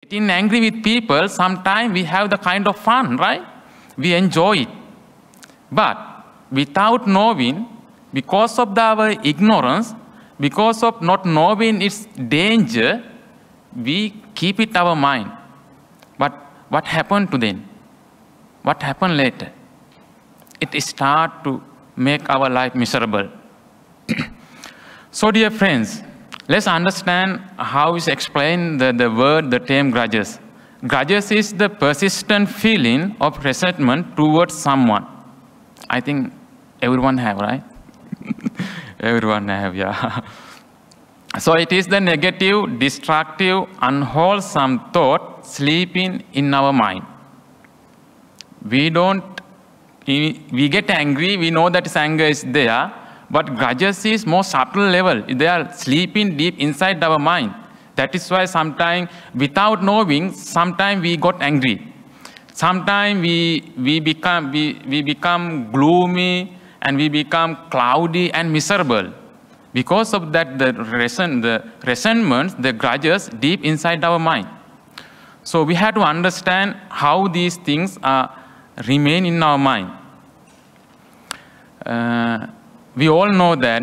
Getting angry with people, sometimes we have the kind of fun, right? We enjoy it. But without knowing, because of our ignorance, because of not knowing its danger, we keep it in our mind. But what happened to them? What happened later? It starts to make our life miserable. So dear friends, let's understand how is explained the term grudges. Grudges is the persistent feeling of resentment towards someone. I think everyone have, right? Everyone have, yeah. So it is the negative, destructive, unwholesome thought sleeping in our mind. We get angry, we know that anger is there, but grudges is more subtle level. They are sleeping deep inside our mind. That is why sometimes, without knowing, sometimes we got angry. Sometimes we become gloomy and we become cloudy and miserable. Because of that, the resentments, the grudges deep inside our mind. So we have to understand how these things remain in our mind. We all know that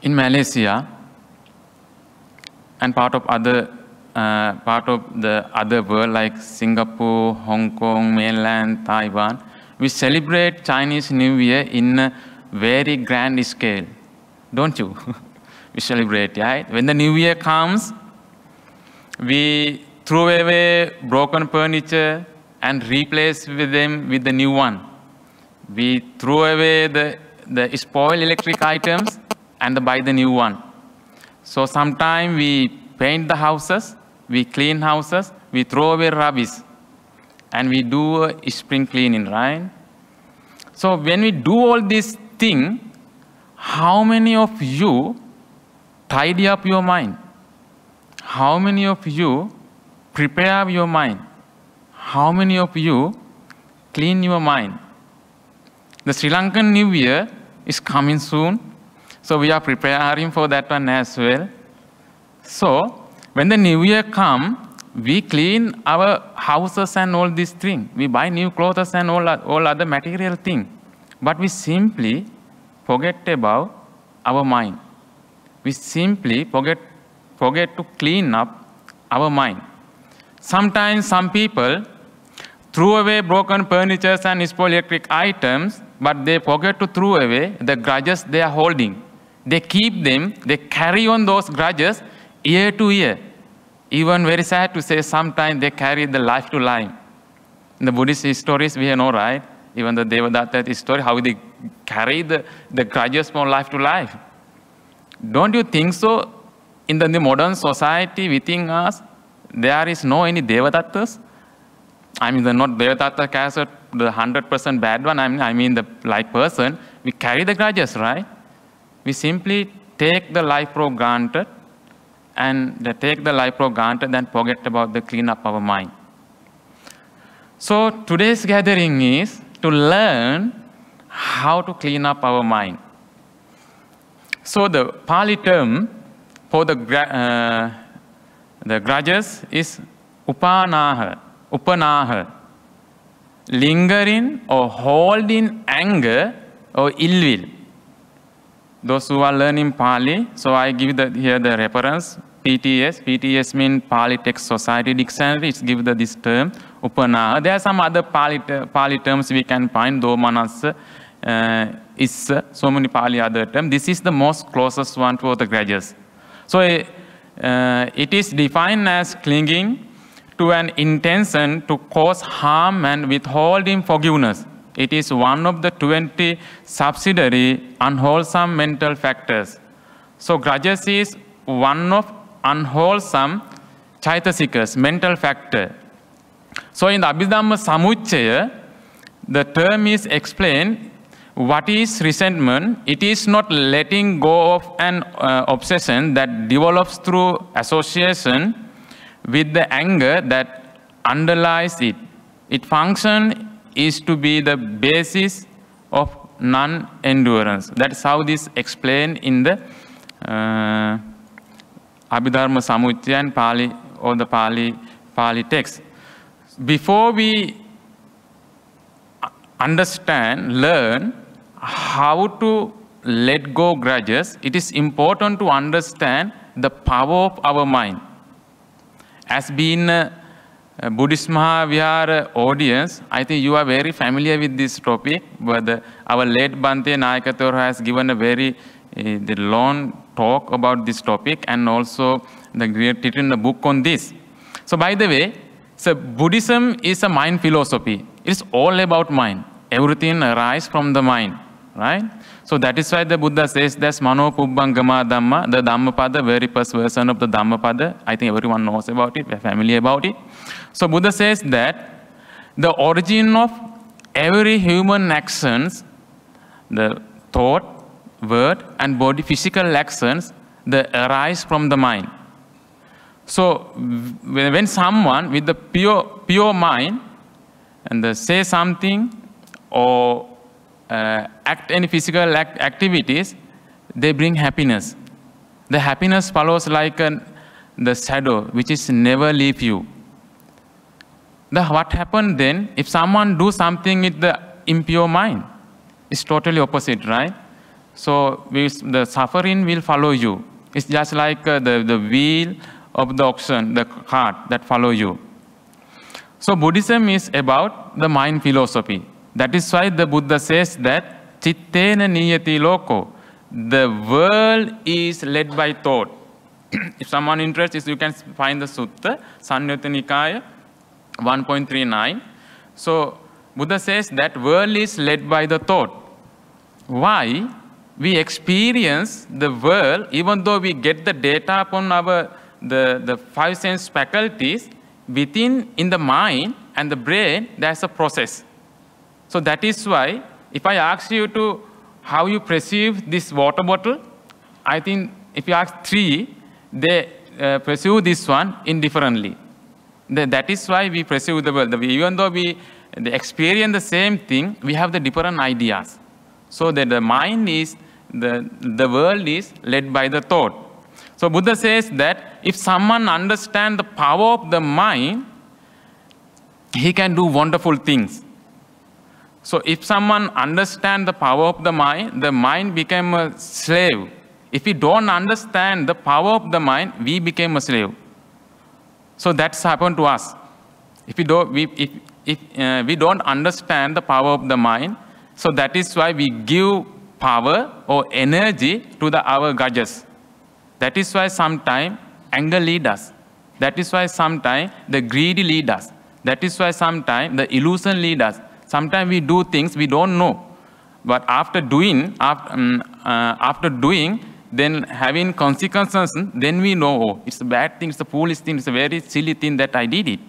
in Malaysia and part of the other world like Singapore, Hong Kong, mainland, Taiwan, we celebrate Chinese New Year in a very grand scale, don't you? We celebrate, right? When the New Year comes, we throw away broken furniture and replace them with the new one. We throw away the spoiled electric items and buy the new one. So sometimes we paint the houses, we clean houses, we throw away rubbish, and we do a spring cleaning, right? So when we do all these things, how many of you tidy up your mind? How many of you prepare your mind? How many of you clean your mind? The Sri Lankan New Year is coming soon, so we are preparing for that one as well. So when the New Year comes, we clean our houses and all these things. We buy new clothes and all other material things. But we simply forget about our mind. We simply forget to clean up our mind. Sometimes some people throw away broken furniture and spoiled electric items, but they forget to throw away the grudges they are holding. They keep them, they carry on those grudges year to year. Even very sad to say, sometimes they carry the life to life. In the Buddhist stories, we know, right? Even the Devadatta story, how they carry the grudges from life to life. Don't you think so? In the modern society within us, there is no any Devadattas. I mean, not Devadatta caste, the 100% bad one. I mean the like person. We carry the grudges, right? We simply take the life for granted, and then forget about the clean up our mind. So today's gathering is to learn how to clean up our mind. So the Pali term for the grudges is upanaha, lingering or holding anger or ill will. Those who are learning Pali, so I give here the reference, PTS. PTS means Pali Text Society Dictionary. It's give this term, upanaha. There are some other Pali terms we can find, domanassa, issa, so many Pali other terms. This is the most closest one for the grudges. So it is defined as clinging to an intention to cause harm and withholding forgiveness. It is one of the 20 subsidiary unwholesome mental factors. So grudges is one of unwholesome chaitasikas, mental factor. So in the Abhidhamma Samuccaya, the term is explained, what is resentment? It is not letting go of an obsession that develops through association with the anger that underlies it. Its function is to be the basis of non-endurance. That's how this explained in the Abhidharma Samuccaya and Pali or the Pali text. Before we understand, learn how to let go grudges, it is important to understand the power of our mind. As being a Buddhist Mahavihara audience, I think you are very familiar with this topic, but our late Bhante Unagalawe Thera has given a very long talk about this topic, and also written a book on this. So by the way, so Buddhism is a mind philosophy. It's all about mind. Everything arises from the mind, right? So that is why the Buddha says that's Mano Pubbangama Dhamma, the Dhammapada, very first version of the Dhammapada. I think everyone knows about it, we're familiar about it. So Buddha says that the origin of every human actions, the thought, word, and body, physical actions, they arise from the mind. So when someone with the pure mind and they say something or act any physical activities, they bring happiness. The happiness follows like the shadow, which is never leave you. What happened then, if someone do something with the impure mind, it's totally opposite, right? So the suffering will follow you. It's just like the wheel of the oxen, the cart that follow you. So Buddhism is about the mind philosophy. That is why the Buddha says that Chittena niyati loko. The world is led by thought. If someone interested, you can find the Sutta, Samyutta Nikaya 1.39. So Buddha says that world is led by the thought. Why? We experience the world, even though we get the data upon the five sense faculties, in the mind and the brain, there's a process. So that is why, if I ask you to how you perceive this water bottle, I think if you ask three, they perceive this one indifferently. That is why we perceive the world. Even though we experience the same thing, we have the different ideas. So that the mind is, the world is led by the thought. So Buddha says that if someone understands the power of the mind, he can do wonderful things. So if someone understands the power of the mind became a slave. If we don't understand the power of the mind, we became a slave. So that's happened to us. If we don't understand the power of the mind, so that is why we give power or energy to our grudges. That is why sometimes anger leads us. That is why sometimes the greed leads us. That is why sometimes the illusion leads us. Sometimes we do things we don't know. But after doing, then having consequences, then we know, oh, it's a bad thing, it's a foolish thing, it's a very silly thing that I did it.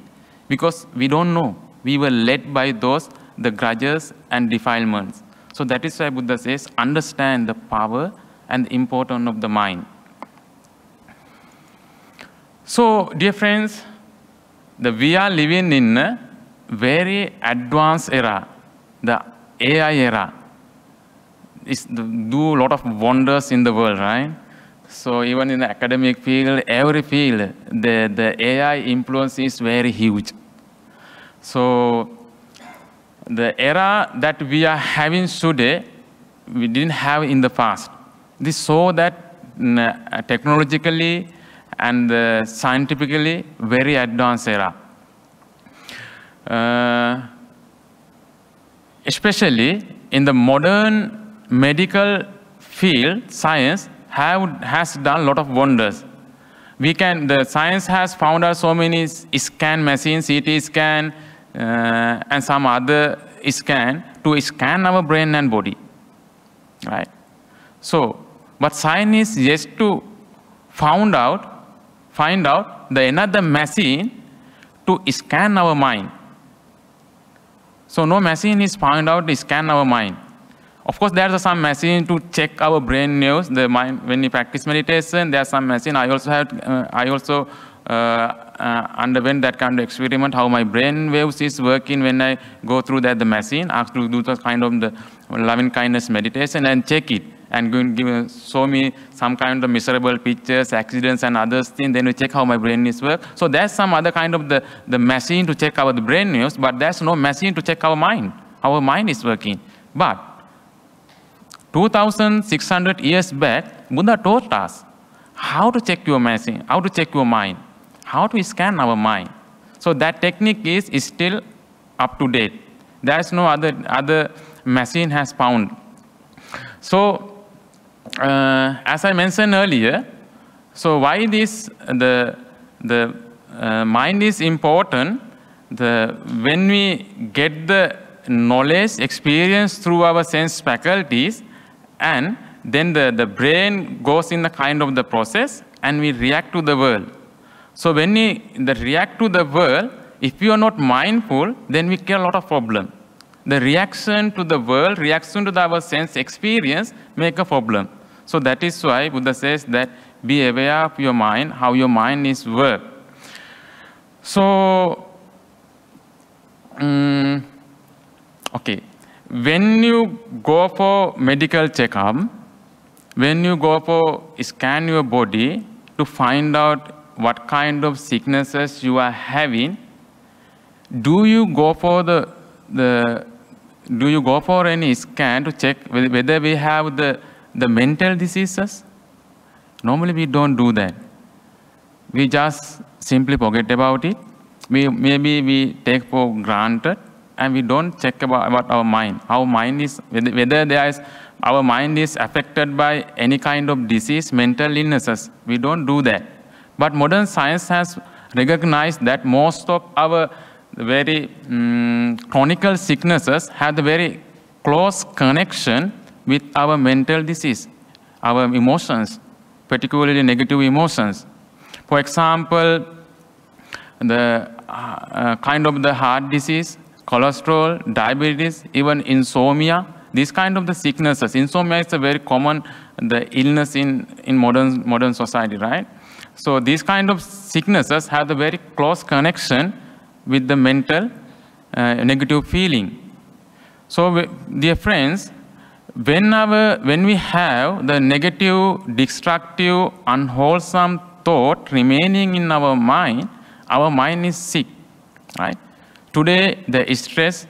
Because we don't know. We were led by the grudges and defilements. So that is why Buddha says, understand the power and the importance of the mind. So, dear friends, we are living in a very advanced era, the AI era. It's do a lot of wonders in the world, right? So even in the academic field, every field, the AI influence is very huge. So the era that we are having today, we didn't have in the past. This show that technologically and scientifically very advanced era. Especially in the modern medical field, science has done a lot of wonders. The science has found out so many scan machines, CT scan, and some other scan to scan our brain and body, right? So, but science is yet to find out another machine to scan our mind. So no machine is found out to scan our mind. Of course, there's some machine to check our brain waves. The mind, when we practice meditation, there's some machine. I also underwent that kind of experiment, how my brain waves is working when I go through the machine. I have to do the kind of the loving kindness meditation and check it. and show me some kind of miserable pictures, accidents and other things, then we check how my brain is work. So there's some other kind of the machine to check our brain news, but there's no machine to check our mind, how our mind is working. But 2,600 years back, Buddha taught us how to check your machine, how to check your mind, how to scan our mind. So that technique is still up to date. There is no other machine has found. So as I mentioned earlier, so why this the mind is important? When we get the knowledge, experience through our sense faculties, and then the brain goes in the kind of the process, and we react to the world. So when we react to the world, if we are not mindful, then we get a lot of problem. The reaction to the world, reaction to our sense experience make a problem. So that is why Buddha says that be aware of your mind, how your mind is work. So, okay, when you go for medical checkup, when you go for scan your body to find out what kind of sicknesses you are having, do you go for do you go for any scan to check whether we have the mental diseases? Normally we don't do that. We just simply forget about it. Maybe we take for granted and we don't check about our mind, how mind is, whether our mind is affected by any kind of disease, mental illnesses. We don't do that. But modern science has recognized that most of our very chronic sicknesses have the very close connection with our mental disease, our emotions, particularly negative emotions. For example, the kind of the heart disease, cholesterol, diabetes, even insomnia, these kind of the sicknesses. Insomnia is a very common illness in modern society, right? So these kind of sicknesses have the very close connection with the mental negative feeling. So dear friends, when we have the negative, destructive, unwholesome thought remaining in our mind is sick, right? Today, the stress,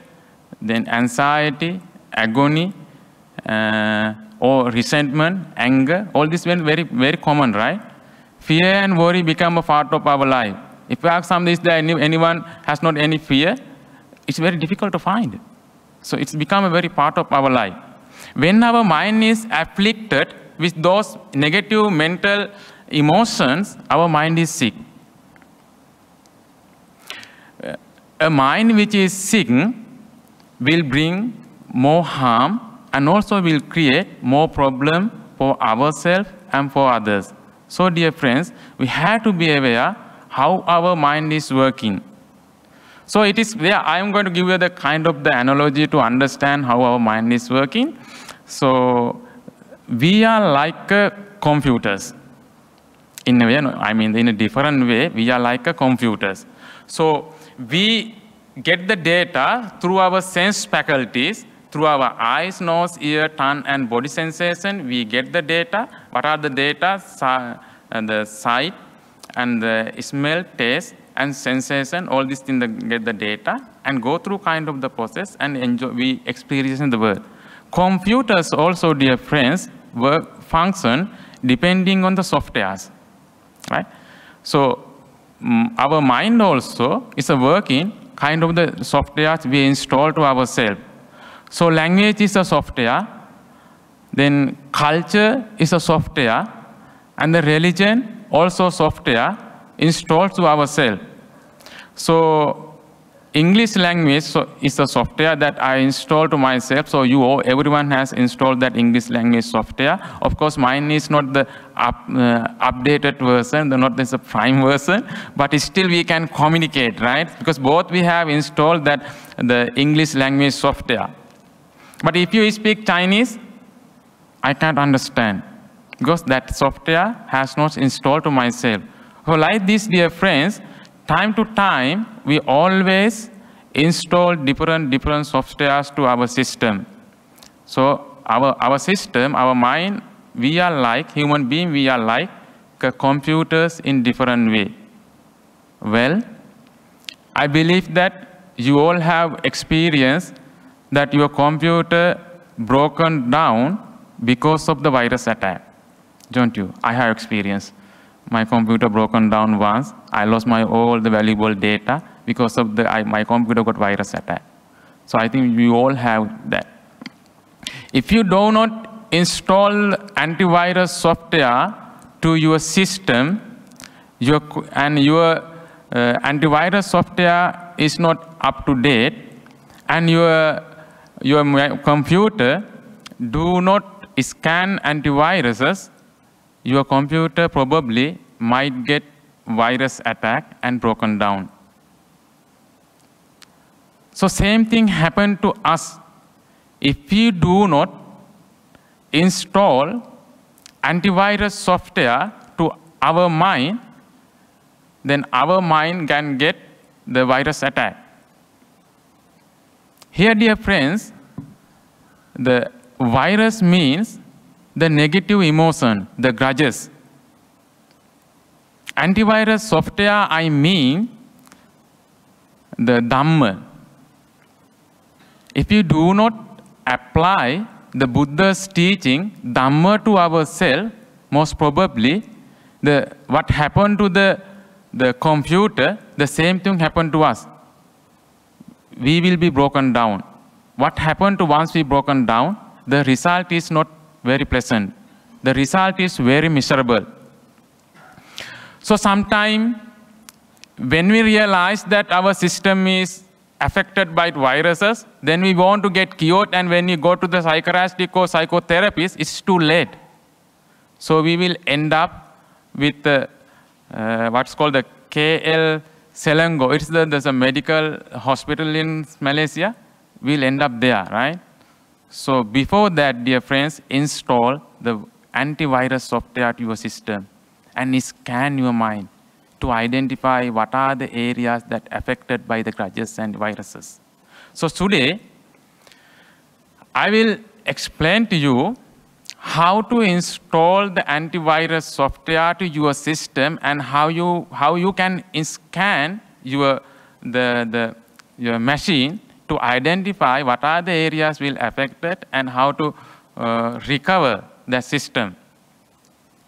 then anxiety, agony, or resentment, anger, all this very, very common, right? Fear and worry become a part of our life. If you ask somebody, is there anyone has not any fear, it's very difficult to find. So it's become a very part of our life. When our mind is afflicted with those negative mental emotions, our mind is sick. A mind which is sick will bring more harm and also will create more problem for ourselves and for others. So dear friends, we have to be aware how our mind is working. So it is there. I am going to give you the kind of the analogy to understand how our mind is working. So we are like computers. In a way, I mean in a different way, we are like computers. So we get the data through our sense faculties, through our eyes, nose, ear, tongue, and body sensation. We get the data. What are the data? The sight and the smell, taste, and sensation. All these things get the data and go through kind of the process and enjoy. We experience in the world. Computers also, dear friends, function depending on the softwares, right? So our mind also is a working kind of the software we install to ourselves. So language is a software, then culture is a software, and the religion also software installed to ourselves. So English language is a software that I install to myself. So everyone has installed that English language software. Of course, mine is not the updated version, not the prime version, but still we can communicate, right? Because both we have installed the English language software. But if you speak Chinese, I can't understand because that software has not installed to myself. So like this, dear friends, time to time, we always install different softwares to our system. So our system, our mind, we are like, human being, we are like computers in different way. Well, I believe that you all have experienced that your computer broken down because of the virus attack, don't you? I have experienced my computer broken down once. I lost all the valuable data because of my computer got virus attack. So I think you all have that. If you do not install antivirus software to your system, your antivirus software is not up to date, and your computer do not scan antiviruses, your computer probably might get virus attack and broken down. So same thing happened to us. If you do not install antivirus software to our mind, then our mind can get the virus attack. Here, dear friends, the virus means the negative emotion, the grudges. Antivirus software, I mean the Dhamma. If you do not apply the Buddha's teaching, Dhamma, to ourselves, most probably, what happened to the computer, the same thing happened to us. We will be broken down. What happened to once we broken down, the result is not very pleasant. The result is very miserable. So sometime when we realize that our system is affected by viruses, then we want to get cured, and when we go to the psychiatrist or psychotherapist, it's too late. So we will end up with what's called the KL Selangor. There's a medical hospital in Malaysia. We'll end up there, right? So before that, dear friends, install the antivirus software to your system and scan your mind to identify what are the areas that are affected by the grudges and viruses. So today, I will explain to you how to install the antivirus software to your system and how you can scan your machine to identify what are the areas will affect it and how to recover the system.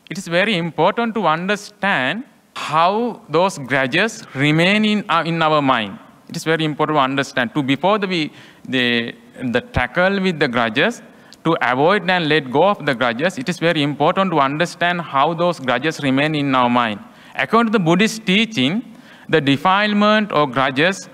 It is very important to understand how those grudges remain in our mind. It is very important to understand. Before the tackle with the grudges, to avoid and let go of the grudges, it is very important to understand how those grudges remain in our mind. According to the Buddhist teaching, the defilement or grudges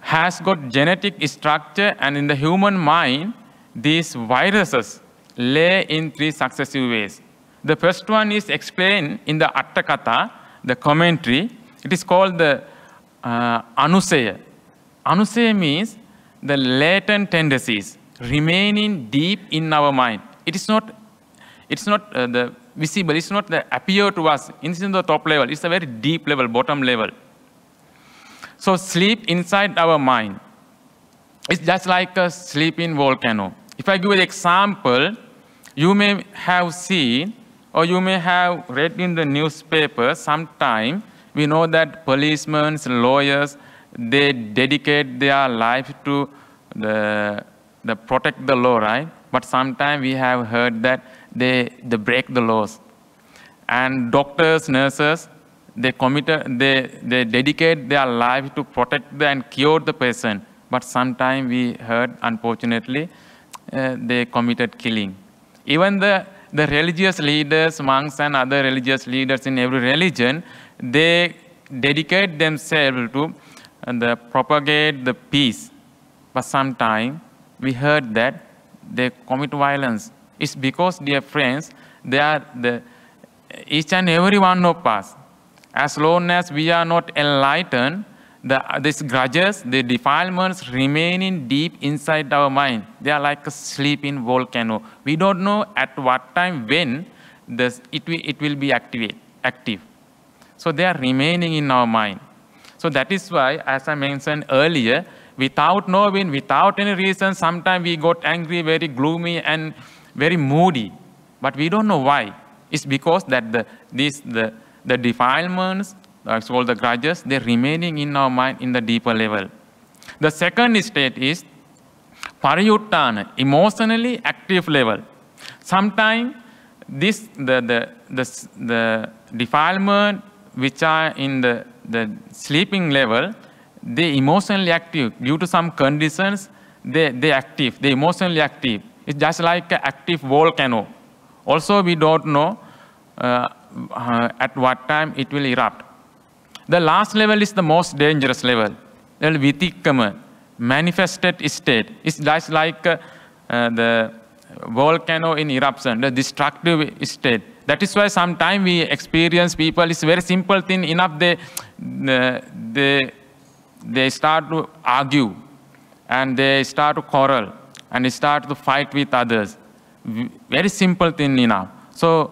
has got genetic structure, and in the human mind, these viruses lay in 3 successive ways. The first one is explained in the Attakatha, the commentary. It is called the Anusaya. Anusaya means the latent tendencies remaining deep in our mind. It's not the visible, it's not the appear to us. It's in the top level, it's a very deep level, bottom level. So sleep inside our mind. It's just like a sleeping volcano. If I give an example, you may have seen or you may have read in the newspaper sometime, we know that policemen, lawyers, they dedicate their life to protect the law, right? But sometimes we have heard that they break the laws. And doctors, nurses, they dedicate their life to protect and cure the patient. But sometimes we heard, unfortunately, they committed killing. Even the religious leaders, monks and other religious leaders in every religion, they dedicate themselves to propagate the peace. But sometimes we heard that they commit violence. It's because, dear friends, they are each and every one of us. As long as we are not enlightened, these grudges, the defilements remaining deep inside our mind. They are like a sleeping volcano. We don't know at what time when it will be active. So they are remaining in our mind. So that is why, as I mentioned earlier, without knowing, without any reason, sometimes we got angry, very gloomy and very moody. But we don't know why. It's because that the defilements, that's called the grudges, they're remaining in our mind in the deeper level. The second state is pariyuttana, emotionally active level. Sometimes the defilement which are in the sleeping level, they emotionally active. Due to some conditions, they active, they emotionally active. It's just like an active volcano. Also, we don't know at what time it will erupt. The last level is the most dangerous level. Vitikkama, manifested state. It's just like the volcano in eruption, the destructive state. That is why sometimes we experience people, it's very simple thing enough, they start to argue and they start to quarrel and they start to fight with others. Very simple thing enough. So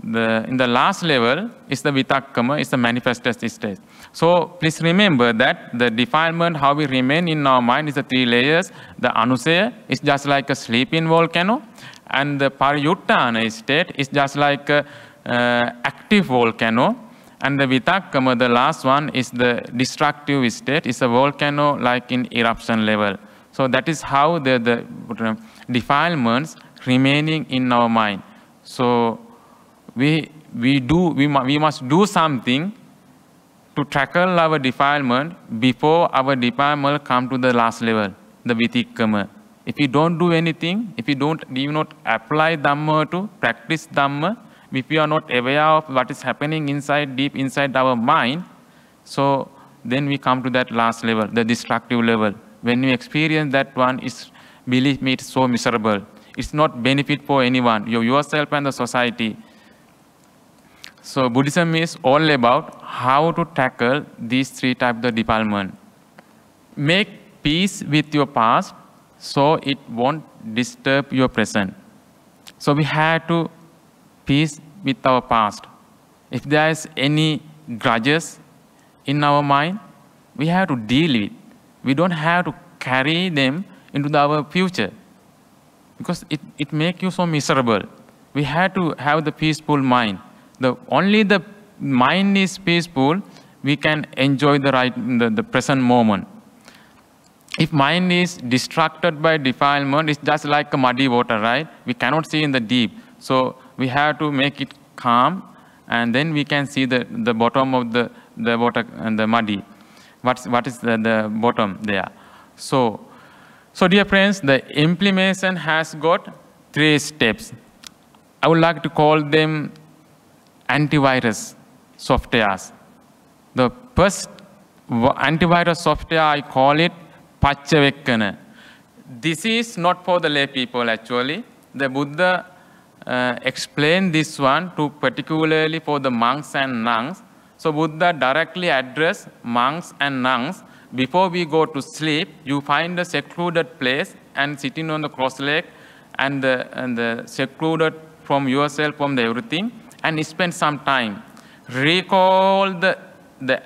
in the last level is the vitakkama, is the manifested state. So please remember that the defilement, how we remain in our mind, is the three layers. The anusaya is just like a sleeping volcano, and the pariyuttana state is just like a active volcano. And the vitakkama, the last one, is the destructive state. It's a volcano like in eruption level. So that is how the defilements remaining in our mind. So we must do something to tackle our defilement before our defilement come to the last level, the vitikkama. If we don't do anything, if we do not apply Dhamma to practice Dhamma, if we are not aware of what is happening inside, deep inside our mind, so then we come to that last level, the destructive level. When we experience that one, believe me, it's so miserable. It's not benefit for anyone, yourself and the society. So Buddhism is all about how to tackle these three types of defilement. Make peace with your past so it won't disturb your present. So we have to peace with our past. If there is any grudges in our mind, we have to deal with. We don't have to carry them into our future because it makes you so miserable. We have to have the peaceful mind. Only the mind is peaceful, we can enjoy the present moment. If mind is distracted by defilement, it's just like a muddy water, right? We cannot see in the deep. So we have to make it calm, and then we can see the bottom of the water and the muddy. What is the bottom there? So dear friends, the implementation has got 3 steps. I would like to call them antivirus softwares. The first antivirus software, I call it paccavekkhana. This is not for the lay people actually. The Buddha explained this one to particularly for the monks and nuns. So Buddha directly addressed monks and nuns. Before we go to sleep, you find a secluded place and sitting on the cross-leg and secluded from yourself, from everything, and spend some time. Recall the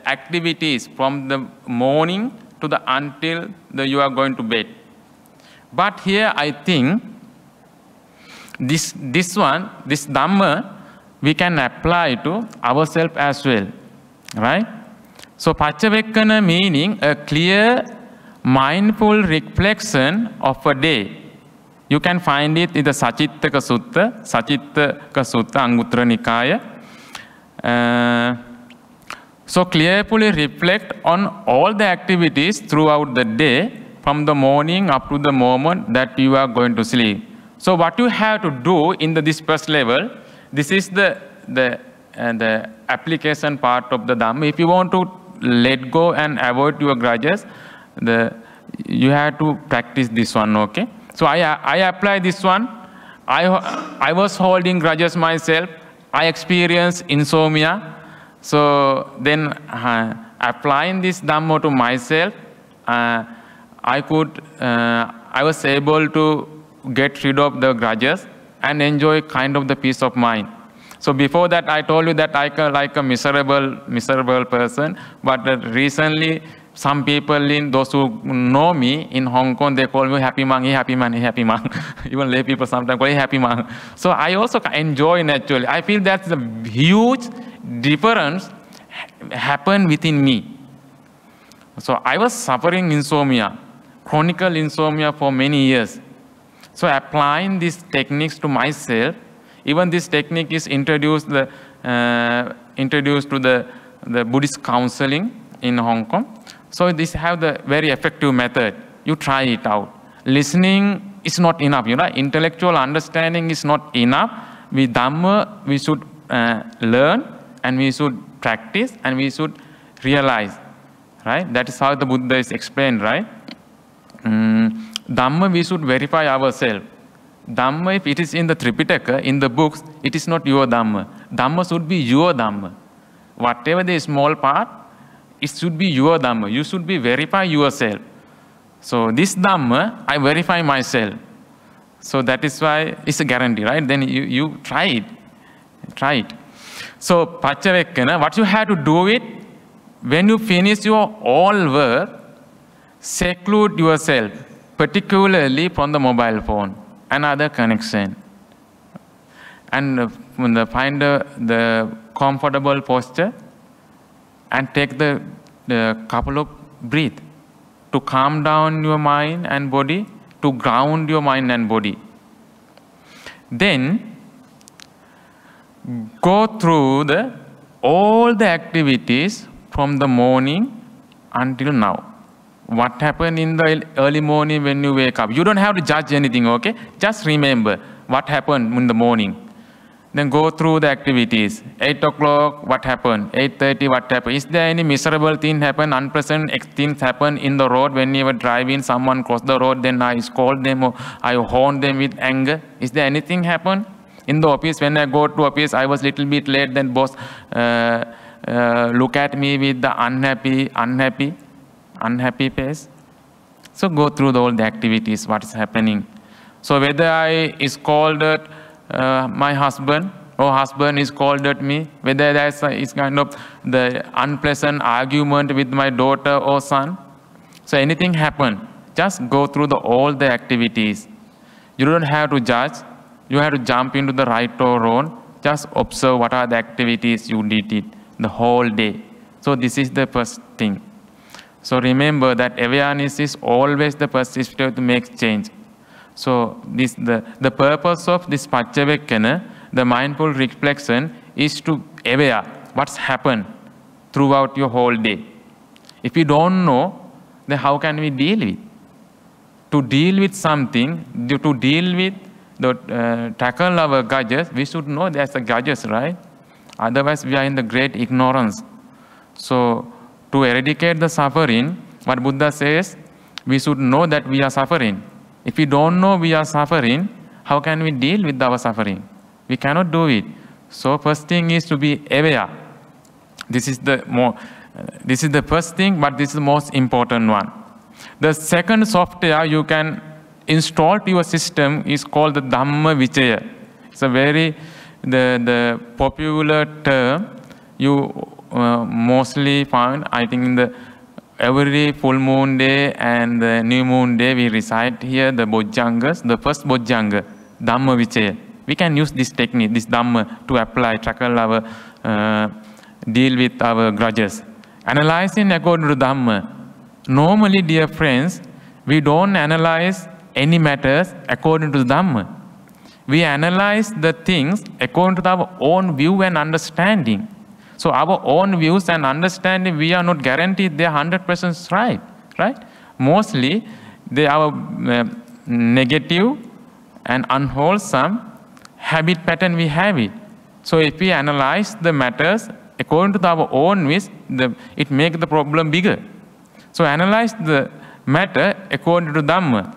activities from the morning to until you are going to bed. But here I think this Dhamma we can apply to ourselves as well, right? So paccavekkhana meaning a clear, mindful reflection of a day. You can find it in the Sacittaka Sutta, Anguttara Nikaya. So clearly reflect on all the activities throughout the day, from the morning up to the moment that you are going to sleep. So what you have to do in this first level, this is the application part of the Dhamma. If you want to let go and avoid your grudges, you have to practice this one, okay? So I apply this one. I was holding grudges myself. I experienced insomnia. So then applying this Dhamma to myself, I was able to get rid of the grudges and enjoy kind of the peace of mind. So before that, I told you that I like a miserable person, but recently, some people, those who know me in Hong Kong, they call me happy monk, happy man, happy monk. Even lay people sometimes call me happy monk. So I also enjoy naturally. I feel that's the huge difference happened within me. So I was suffering insomnia, chronic insomnia for many years. So applying these techniques to myself, even this technique is introduced to the Buddhist counseling in Hong Kong. So this have the very effective method. You try it out. Listening is not enough. Intellectual understanding is not enough. With Dhamma, we should learn, and we should practice, and we should realize. Right? That is how the Buddha is explained, right? Dhamma, we should verify ourselves. Dhamma, if it is in the Tripitaka, in the books, it is not your Dhamma. Dhamma should be your Dhamma. Whatever the small part, it should be your Dhamma. You should be verify yourself. So this Dhamma, I verify myself. So that is why it's a guarantee, right? Then you try it. Try it. So paccavekkhana, what you have to do it, when you finish your all work, seclude yourself, particularly from the mobile phone and other connection. And find the comfortable posture and take the couple of breath to calm down your mind and body, to ground your mind and body. Then go through all the activities from the morning until now. What happened in the early morning when you wake up? You don't have to judge anything, okay? Just remember what happened in the morning. Then go through the activities. 8 o'clock, what happened? 8:30, what happened? Is there any miserable thing happen, unpleasant things happen in the road when you were driving, someone crossed the road, then I scold them or I horn them with anger? Is there anything happen? In the office, when I go to office, I was little bit late, then boss look at me with the unhappy face. So go through all the activities, what is happening. So whether I scolded my husband or husband is called at me, whether that's is kind of the unpleasant argument with my daughter or son. So anything happen, just go through all the activities. You don't have to judge. You have to jump into the right or wrong. Just observe what are the activities you did it the whole day. So this is the first thing. So remember that awareness is always the first step to make change. So this the purpose of this paccavekkhana, the mindful reflection, is to aware what's happened throughout your whole day. If you don't know, then how can we deal with? To deal with something, to deal with tackle our grudges, we should know there's a grudges, right? Otherwise, we are in the great ignorance. So to eradicate the suffering, what Buddha says, we should know that we are suffering. If we don't know we are suffering, how can we deal with our suffering? We cannot do it. So first thing is to be aware. This is the first thing, but this is the most important one. The second software you can install to your system is called the Dhammavicaya. It's a very the popular term you mostly find, I think, in the every full moon day and the new moon day we recite here the Bojjhangas, the first Bojjhanga, Dhammavicaya. We can use this technique, this Dhamma, to apply, tackle our, deal with our grudges. Analyzing according to Dhamma. Normally, dear friends, we don't analyze any matters according to Dhamma. We analyze the things according to our own view and understanding. So our own views and understanding, we are not guaranteed they are 100% right? Mostly, they are negative and unwholesome habit pattern we have it. So if we analyze the matters according to our own views, it makes the problem bigger. So analyze the matter according to Dhamma.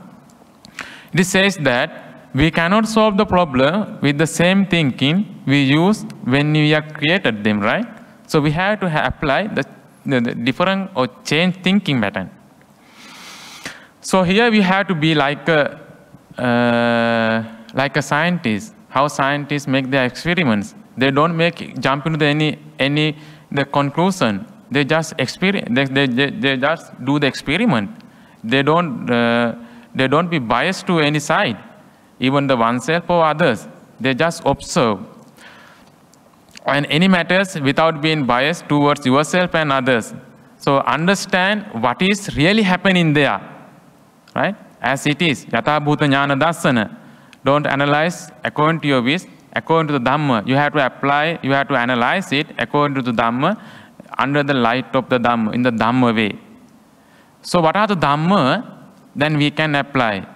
It says that we cannot solve the problem with the same thinking we use when we have created them, right? So we have to apply the different or change thinking pattern. So here we have to be like a scientist. How scientists make their experiments. They don't jump into the conclusion. They just experience. They just do the experiment. They don't be biased to any side, even the oneself or others. They just observe. And any matters without being biased towards yourself and others. So understand what is really happening there, right? As it is. Yatha bhuta jnana dassana. Don't analyze according to your wish, according to the Dhamma. You have to apply, you have to analyze it according to the Dhamma, under the light of the Dhamma, in the Dhamma way. So what are the Dhamma? Then we can apply.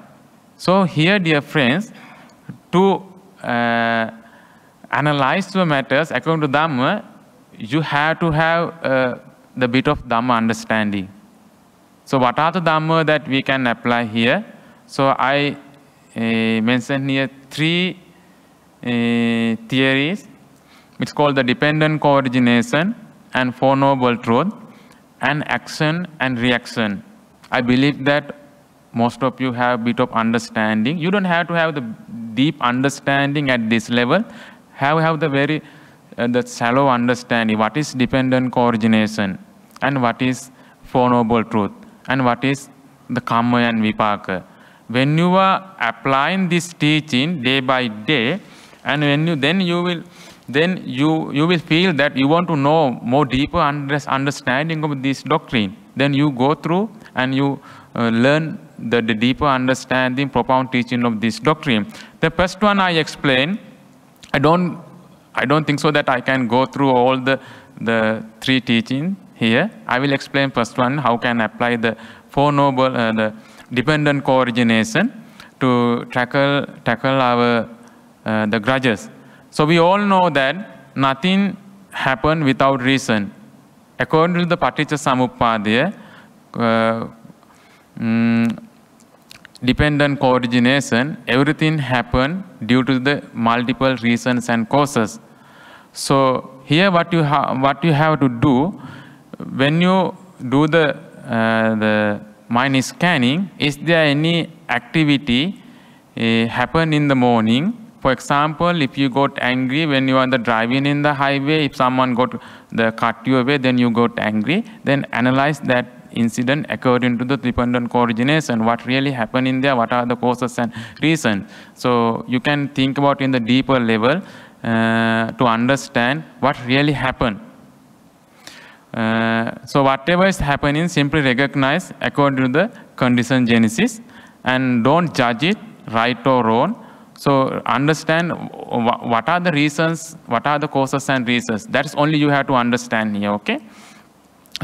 So here, dear friends, to analyze the matters according to Dhamma, you have to have the bit of Dhamma understanding. So what are the Dhamma that we can apply here? So I mentioned here 3 theories. It's called the dependent coordination and Four Noble Truths and action and reaction. I believe that most of you have a bit of understanding. You don't have to have the deep understanding at this level. Have the very the shallow understanding. What is dependent coordination and what is Four Noble Truths and what is the karma and vipaka. When you are applying this teaching day by day, and when you will feel that you want to know more deeper understanding of this doctrine. Then you go through and you learn the deeper understanding, profound teaching of this doctrine. The first one I explained. I don't think so that I can go through all the 3 teachings here. I will explain first one, how can apply the Four Noble, the dependent coordination to tackle our the grudges. So we all know that nothing happened without reason. According to the Paticca Samuppadaya, dependent coordination, everything happened due to the multiple reasons and causes. So here what you have to do, when you do the mind scanning, is there any activity happen in the morning? For example, if you got angry when you are driving in the highway, if someone cut you away, then you got angry, then analyze that incident according to the dependent coordination. What really happened in there? What are the causes and reasons? So you can think about in the deeper level to understand what really happened. So whatever is happening, simply recognize according to the condition genesis and don't judge it right or wrong. So understand what are the reasons, what are the causes and reasons. That's only you have to understand here, okay?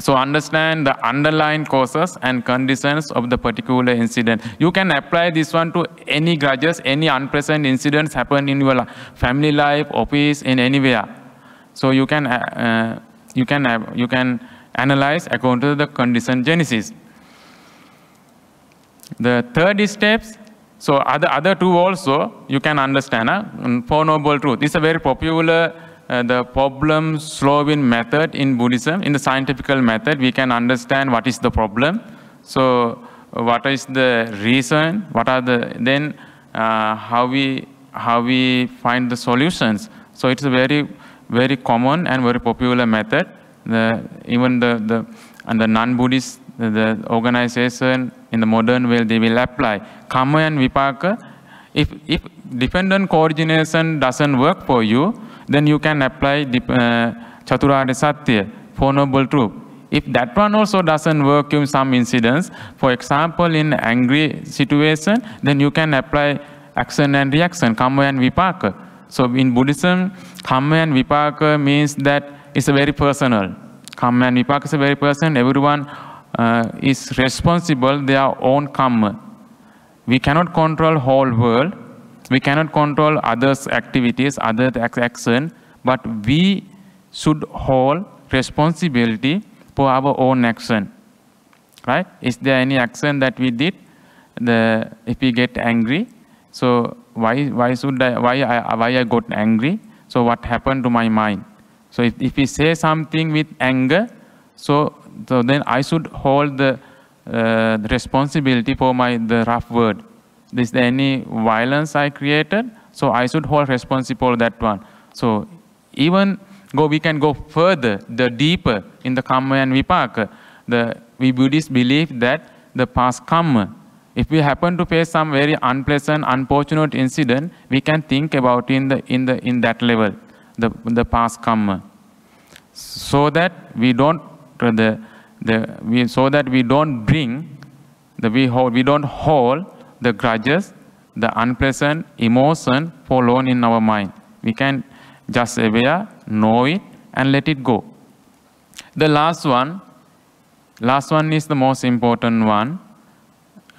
So understand the underlying causes and conditions of the particular incident. You can apply this one to any grudges, any unpleasant incidents happen in your family life, office, in anywhere. So you can analyze according to the condition genesis. The third steps. So other 2 also you can understand. Four Noble Truths. It's a very popular the problem-solving method in Buddhism. In the scientific method, we can understand what is the problem. So what is the reason? What are the then how we find the solutions? So it's a very common and very popular method. Even the non-Buddhist the organization in the modern world, they will apply karma and vipaka. If dependent coordination doesn't work for you, then you can apply Chaturarya Satya, Four Noble Truths. If that one also doesn't work in some incidents, for example, in angry situation, then you can apply action and reaction, karma and vipaka. So in Buddhism, karma and vipaka means that it's a very personal. Karma and vipaka is a very personal. Everyone is responsible their own karma. We cannot control whole world. We cannot control others' activities, other action, but we should hold responsibility for our own action. Right? Is there any action that we did? If we get angry, so why I got angry? So what happened to my mind? So if we say something with anger, so then I should hold the responsibility for the rough word. Is there any violence I created? So I should hold responsible for that one. So even We can go further, the deeper in the karma and vipaka. We Buddhists believe that the past karma, if we happen to face some very unpleasant, unfortunate incident, we can think about in that level, the past karma, so that we don't we don't hold the grudges, the unpleasant emotion fall in our mind. We can just aware, know it, and let it go. The last one is the most important one,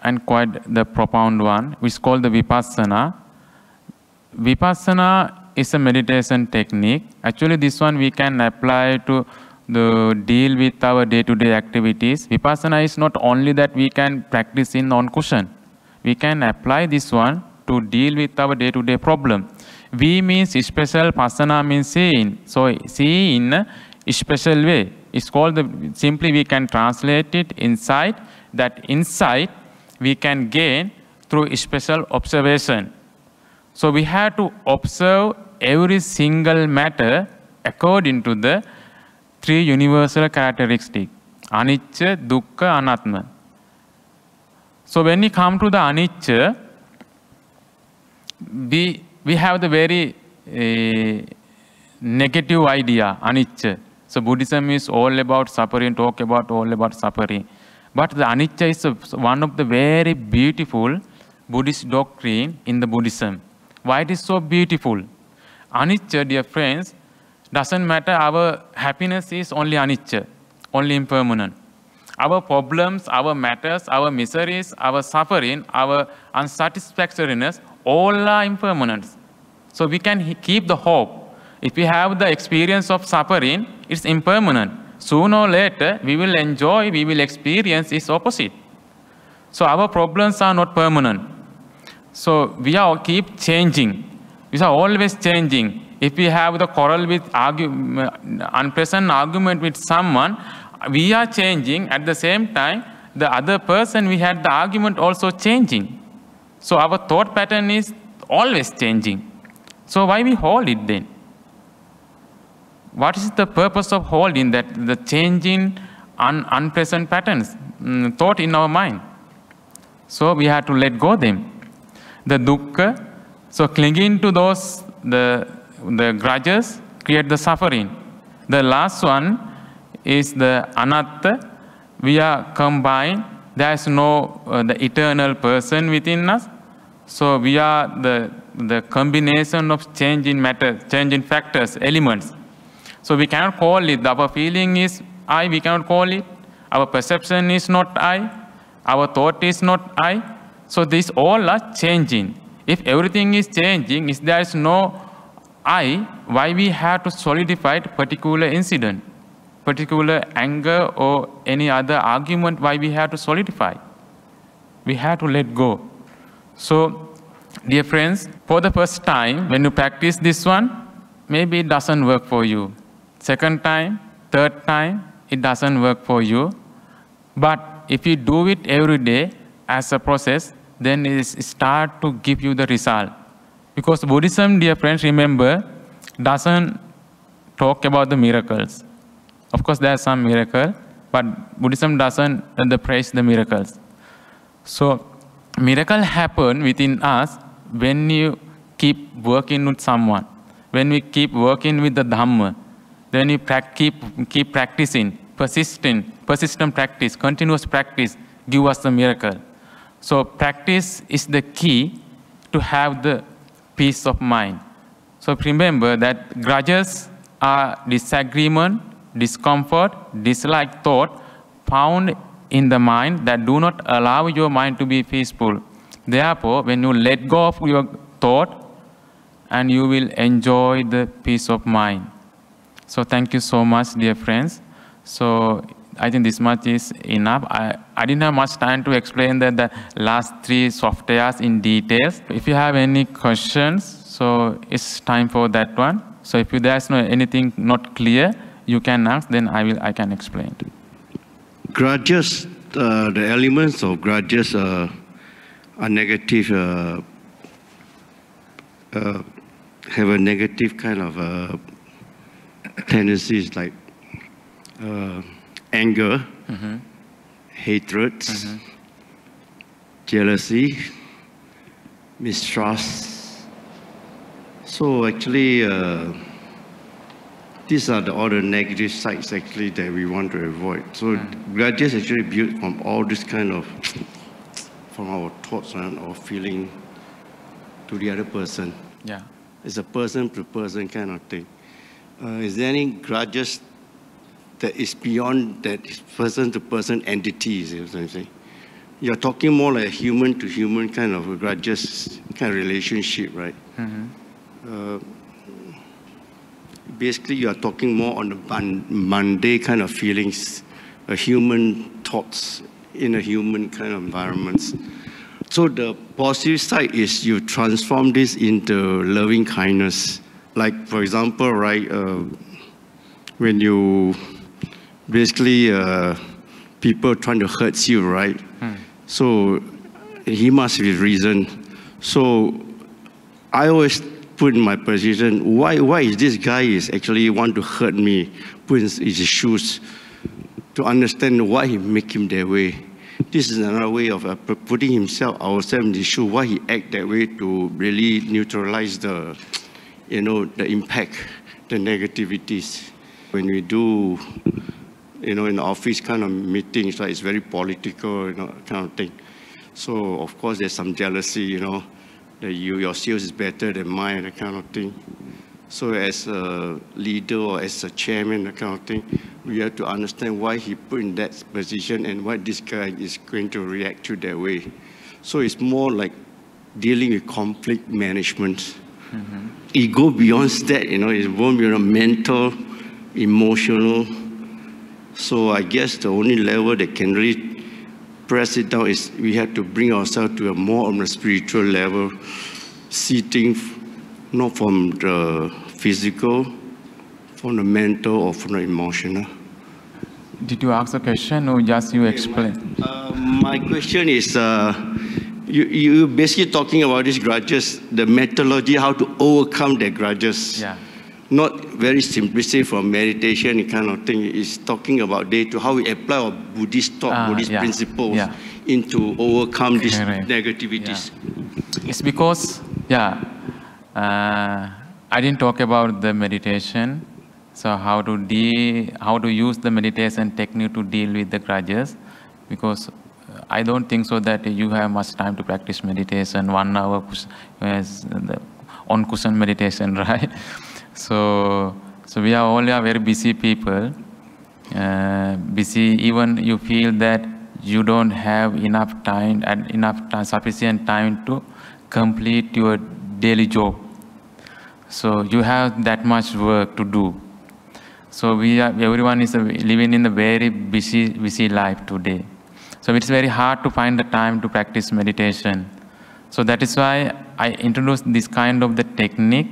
and quite the profound one, which is called the Vippasana. Vippasana is a meditation technique. Actually, this one we can apply to deal with our day-to-day activities. Vippasana is not only that we can practice on cushion. We can apply this one to deal with our day-to-day problem. V means special, pasana means seeing. So see in a special way. It's called simply we can translate it inside. That insight we can gain through special observation. So we have to observe every single matter according to the three universal characteristics: anicca, dukkha, anatma. So when we come to the anicca, we have the very negative idea, anicca. So Buddhism is all about suffering, all about suffering. But the anicca is one of the very beautiful Buddhist doctrine in the Buddhism. Why it is so beautiful? Anicca, dear friends, doesn't matter. Our happiness is only anicca, only impermanent. Our problems, our matters, our miseries, our suffering, our unsatisfactoriness, all are impermanent. So we can keep the hope. If we have the experience of suffering, it's impermanent. Sooner or later, we will enjoy, we will experience its opposite. So our problems are not permanent. So we are keep changing. We are always changing. If we have the quarrel with unpleasant argument with someone, we are changing. At the same time, the other person we had the argument also changing. So our thought pattern is always changing. So why we hold it then? What is the purpose of holding that, the changing unpleasant patterns, thought in our mind? So we have to let go them. The dukkha, so clinging to those, the grudges create the suffering. The last one is the anatta. We are combined. There is no the eternal person within us. So we are the combination of changing matter, changing factors, elements. So we cannot call it. Our feeling is I. We cannot call it. Our perception is not I. Our thought is not I. So these all are changing. If everything is changing, if there is no I, why we have to solidify particular incident, particular anger or any other argument, why we have to solidify? We have to let go. So, dear friends, for the first time, when you practice this one, maybe it doesn't work for you. Second time, third time, it doesn't work for you. But if you do it every day as a process, then it start to give you the result. Because Buddhism, dear friends, remember, doesn't talk about the miracles. Of course, there are some miracle, but Buddhism doesn't praise the miracles. So, miracle happen within us when you keep working with someone, when we keep working with the Dhamma, then you keep practicing, persistent practice, continuous practice, give us the miracle. So practice is the key to have the peace of mind. So remember that grudges are disagreement, discomfort, dislike thought found in the mind that do not allow your mind to be peaceful. Therefore, when you let go of your thought, and you will enjoy the peace of mind. So thank you so much, dear friends. So I think this much is enough. I didn't have much time to explain the last three softwares in details. If you have any questions, so it's time for that one. So if there's anything not clear, you can ask, then I can explain. Grudges, the elements of grudges are negative, have a negative kind of tendencies like anger, hatred, jealousy, mistrust. So actually, these are all the negative sides actually that we want to avoid. So grudges actually built from all this kind of, from our thoughts and our feeling to the other person. Yeah. It's a person to person kind of thing. Is there any grudges that is beyond that person to person entities? You know what I'm saying? You're talking more like human to human kind of grudges, kind of relationship, right? Basically, you are talking more on the mundane kind of feelings, human thoughts in a human kind of environments. So the positive side is you transform this into loving kindness. Like, for example, right, when you basically, people trying to hurt you, right? So he must be reason. So I always put in my position, why is this guy is actually want to hurt me, put in his shoes, to understand why he make him that way. This is another way of putting ourselves in the shoe, why he act that way, to really neutralize the, the impact, the negativities. When we do, in office kind of meetings, like it's very political, kind of thing. So of course there's some jealousy, that your sales is better than mine, that kind of thing. So as a leader or as a chairman, that kind of thing, we have to understand why he put in that position and why this guy is going to react to that way. So it's more like dealing with conflict management. It goes beyond that, it's more mental, emotional. So I guess the only level that can really press it down is we have to bring ourselves to a more on a spiritual level, see things not from the physical, from the mental, or from the emotional. Did you ask a question or just you explain? My question is, you basically talking about these grudges, the methodology, how to overcome the grudges. Yeah. Not very simplistic from meditation kind of thing. It's talking about how we apply our Buddhist thought, Buddhist principles into overcome these negativities. Yeah. It's because, I didn't talk about the meditation. So how to use the meditation technique to deal with the grudges, because I don't think so that you have much time to practice meditation, 1 hour on cushion meditation, right? So we are all very busy people, busy. Even you feel that you don't have enough time sufficient time to complete your daily job. So you have that much work to do. So everyone is living in a very busy life today. So it's very hard to find the time to practice meditation. So that is why I introduced this kind of the technique.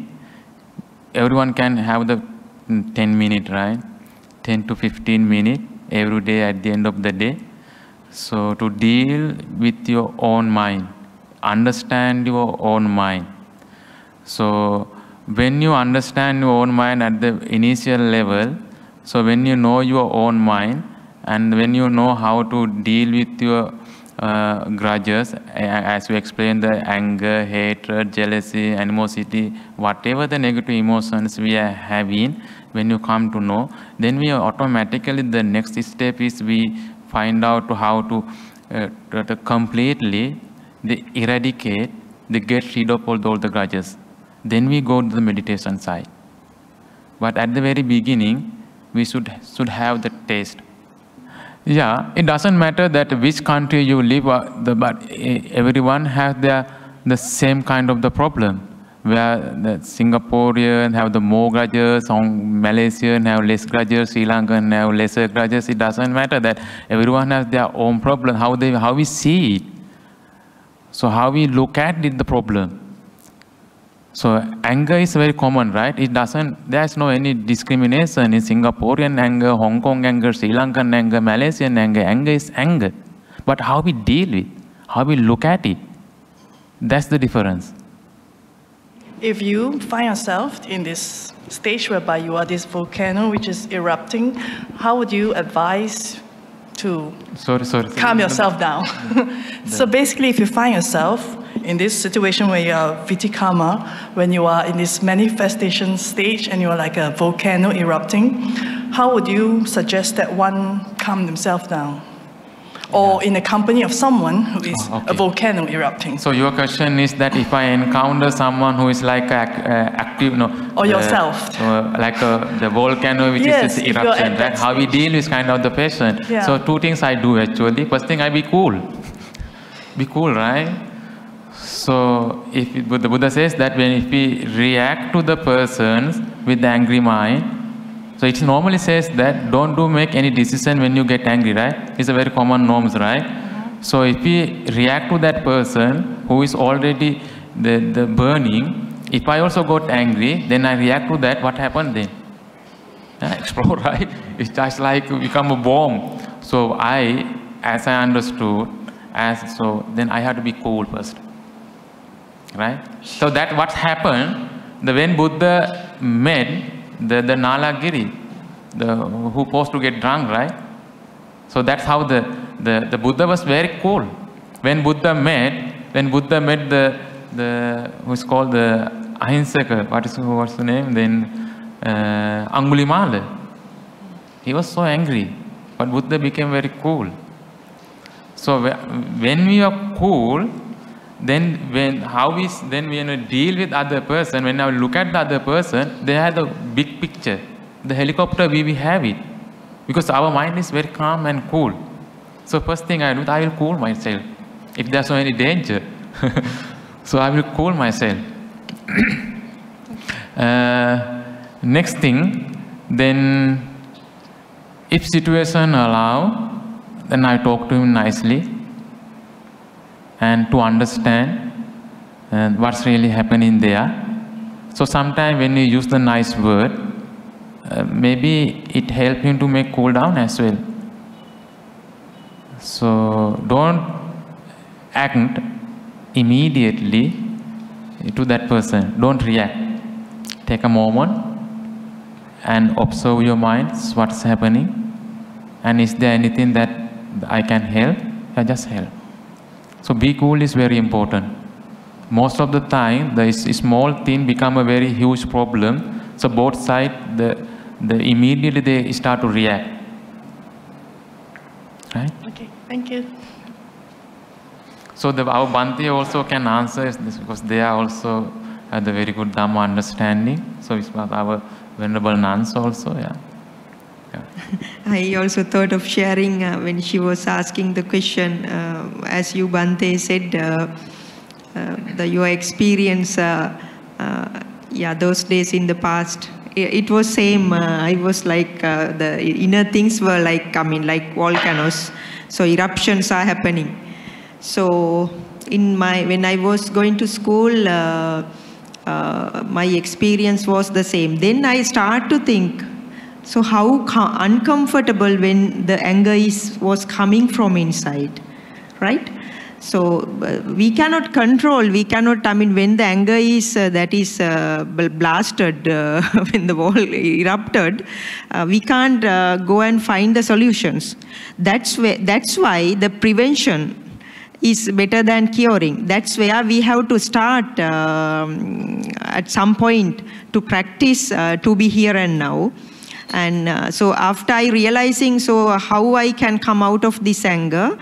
Everyone can have the 10 minutes, right? 10 to 15 minutes every day at the end of the day. So to deal with your own mind, understand your own mind. So when you understand your own mind at the initial level, so when you know your own mind and when you know how to deal with your grudges, as we explained, the anger, hatred, jealousy, animosity, whatever the negative emotions we are having, when you come to know, then we automatically, the next step is we find out how to completely eradicate, get rid of all the grudges. Then we go to the meditation side. But at the very beginning, we should have the taste. Yeah, it doesn't matter that which country you live, but everyone has the same kind of the problem. Where the Singaporean have the more grudges, Malaysian have less grudges, Sri Lankan have lesser grudges. It doesn't matter that everyone has their own problem. How we see it. So how we look at it, the problem. So anger is very common, right? There's no any discrimination in Singaporean anger, Hong Kong anger, Sri Lankan anger, Malaysian anger. Anger is anger. But how we deal with, how we look at it, that's the difference. if you find yourself in this stage whereby you are this volcano which is erupting, how would you advise to calm yourself down? So basically, if you find yourself in this situation where you are vitikama, when you are in this manifestation stage and you are like a volcano erupting, how would you suggest that one calm themselves down? Or in the company of someone who is a volcano erupting. So your question is that if I encounter someone who is like active, or yourself, like the volcano which is eruption, right? How we deal with kind of the patient. Yeah. So two things I do actually. First thing, I be cool. Be cool, right? So if the Buddha says that if we react to the persons with the angry mind, so it normally says that don't make any decision when you get angry, right? It's a very common norms, right? So if we react to that person who is already the burning, if I also got angry, then I react to that, what happened then? Explode, right? It's just like become a bomb. So as I understood, then I had to be cool first, right? So that what happened, when Buddha met the Nalagiri, who supposed to get drunk, right? So that's how the Buddha was very cool. When Buddha met the who's called the Ahinsaka, what's the name? Then Angulimala. He was so angry, but Buddha became very cool. So when we are cool, then when we deal with other person, when I look at the other person, they have the big picture. The helicopter, we have it. Because our mind is very calm and cool. So first thing I do, I will cool myself. If there's no any danger. So I will cool myself. Next thing, then if situation allow, then I talk to him nicely. And to understand what's really happening there. So sometimes when you use the nice word, maybe it helps him to make cool down as well. So don't act immediately to that person. Don't react. Take a moment and observe your mind, what's happening. And is there anything that I can help? Just help. So be cool is very important. Most of the time, the small thing become a very huge problem. So both sides, immediately they start to react. Right? Okay, thank you. So our Bhante also can answer this because they are also have the very good Dhamma understanding. So it's about our venerable nuns also, yeah. I also thought of sharing when she was asking the question, as you Bhante said, your experience, those days in the past, it was same. I was like, the inner things were like coming, like volcanoes. So eruptions are happening. So when I was going to school, my experience was the same. Then I start to think, so how uncomfortable when the anger was coming from inside, right? So we cannot control, when the anger is, blasted, when the wall erupted, we can't go and find the solutions. That's why the prevention is better than curing. That's where we have to start at some point to practice to be here and now. And so after I realizing how I can come out of this anger,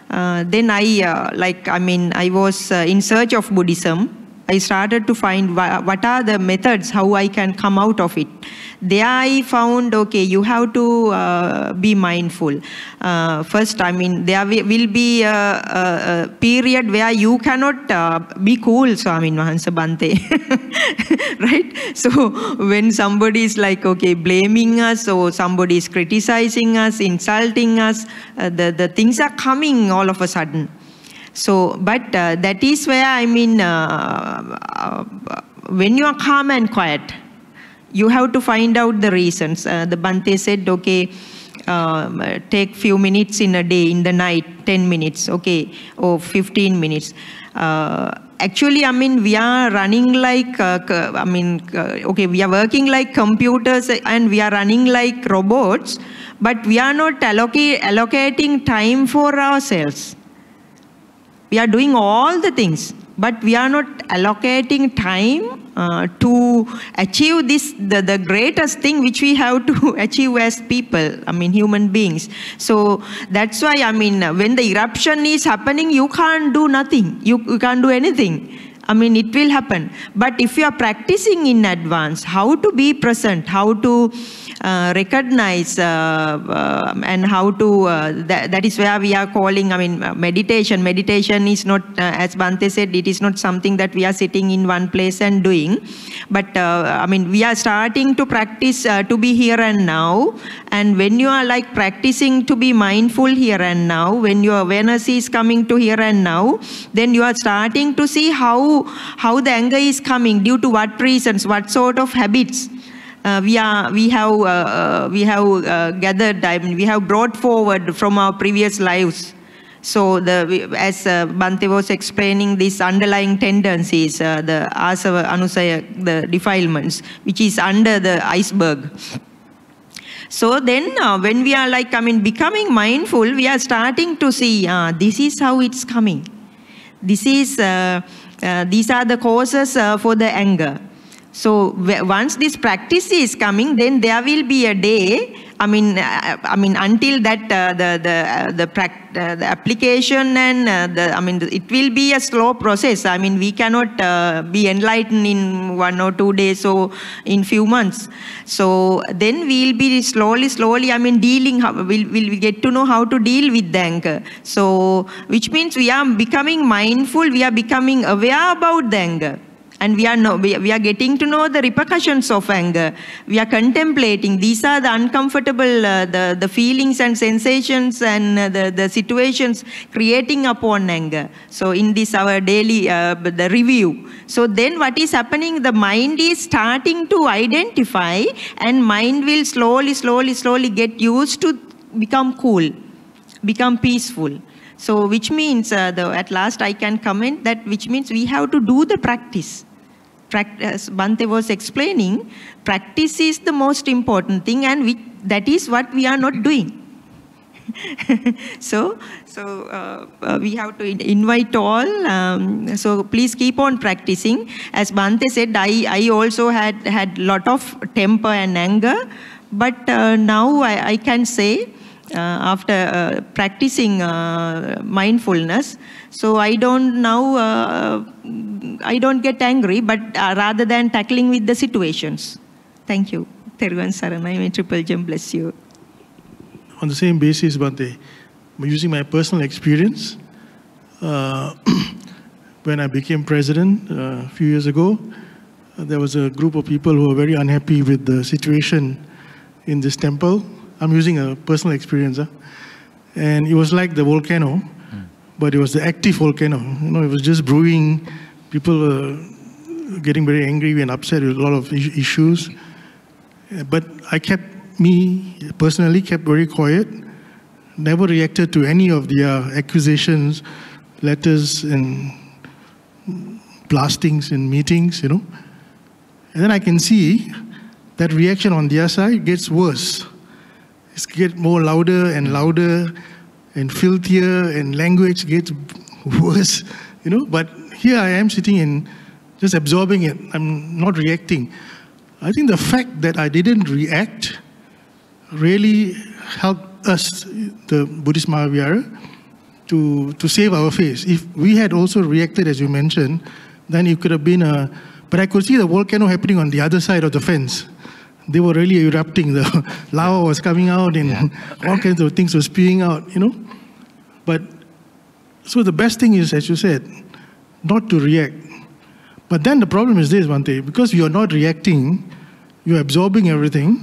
then I was in search of Buddhism. I started to find what are the methods how I can come out of it. There I found, okay, you have to be mindful. First, there will be a period where you cannot be cool, Swamin Mahansa Bhante. Right? So when somebody is like, okay, blaming us, or somebody is criticizing us, insulting us, the things are coming all of a sudden. So, but that is where, when you are calm and quiet, you have to find out the reasons. The Bhante said, okay, take few minutes in a day, in the night, 10 minutes, okay, or 15 minutes. actually, I mean, we are running like, okay, we are working like computers and we are running like robots, but we are not allocating time for ourselves. We are doing all the things, but we are not allocating time to achieve this, the greatest thing which we have to achieve as people, I mean, human beings. So that's why, I mean, when the eruption is happening, you can't do nothing. You can't do anything. I mean, it will happen. But if you are practicing in advance, how to be present, how to recognize and how to, that is where we are calling, I mean, meditation. Meditation is not, as Bhante said, it is not something that we are sitting in one place and doing. But, I mean, we are starting to practice to be here and now. And when you are like practicing to be mindful here and now, when your awareness is coming to here and now, then you are starting to see how the anger is coming, due to what reasons, what sort of habits we have gathered, I mean, we have brought forward from our previous lives. So as Bhante was explaining, these underlying tendencies, the asava, anusaya, the defilements, which is under the iceberg. So then when we are like, I mean, becoming mindful, we are starting to see, this is how it's coming. This is, these are the causes for the anger. So once this practice is coming, then there will be a day, I mean, until that the application and it will be a slow process. I mean, we cannot be enlightened in 1 or 2 days or in few months. So then we'll be slowly, I mean, dealing, we'll get to know how to deal with the anger. So, which means we are becoming mindful, we are becoming aware about the anger. And we are getting to know the repercussions of anger. We are contemplating. These are the uncomfortable, the feelings and sensations and the situations creating upon anger. So in this our daily the review. So then what is happening? The mind is starting to identify, and mind will slowly get used to become cool, become peaceful. So which means, at last I can comment that which means we have to do the practice. As Bhante was explaining, practice is the most important thing, and that is what we are not doing. So we have to invite all. So please keep on practicing. As Bhante said, I also had lot of temper and anger, but now I can say, after practicing mindfulness, so I don't get angry, but rather than tackling with the situations. Thank you. Theruvan Saranai, may Triple Gem bless you. On the same basis, Bhante, using my personal experience, when I became president a few years ago, there was a group of people who were very unhappy with the situation in this temple. I'm using a personal experience, and it was like the volcano, but it was the active volcano. You know, it was just brewing. People were getting very angry and upset with a lot of issues. But me personally kept very quiet, never reacted to any of their accusations, letters and blastings in meetings, you know. And then I can see that reaction on their side gets worse. It gets more louder and filthier, and language gets worse, you know. But here I am sitting and just absorbing it. I'm not reacting. I think the fact that I didn't react really helped us, the Buddhist Mahavihara, to save our face. If we had also reacted, as you mentioned, then it could have been a... But I could see the volcano happening on the other side of the fence. They were really erupting. The lava was coming out and all kinds of things were spewing out, you know. But, so the best thing is, as you said, not to react. But then the problem is this, Bhante, because you're not reacting, you're absorbing everything,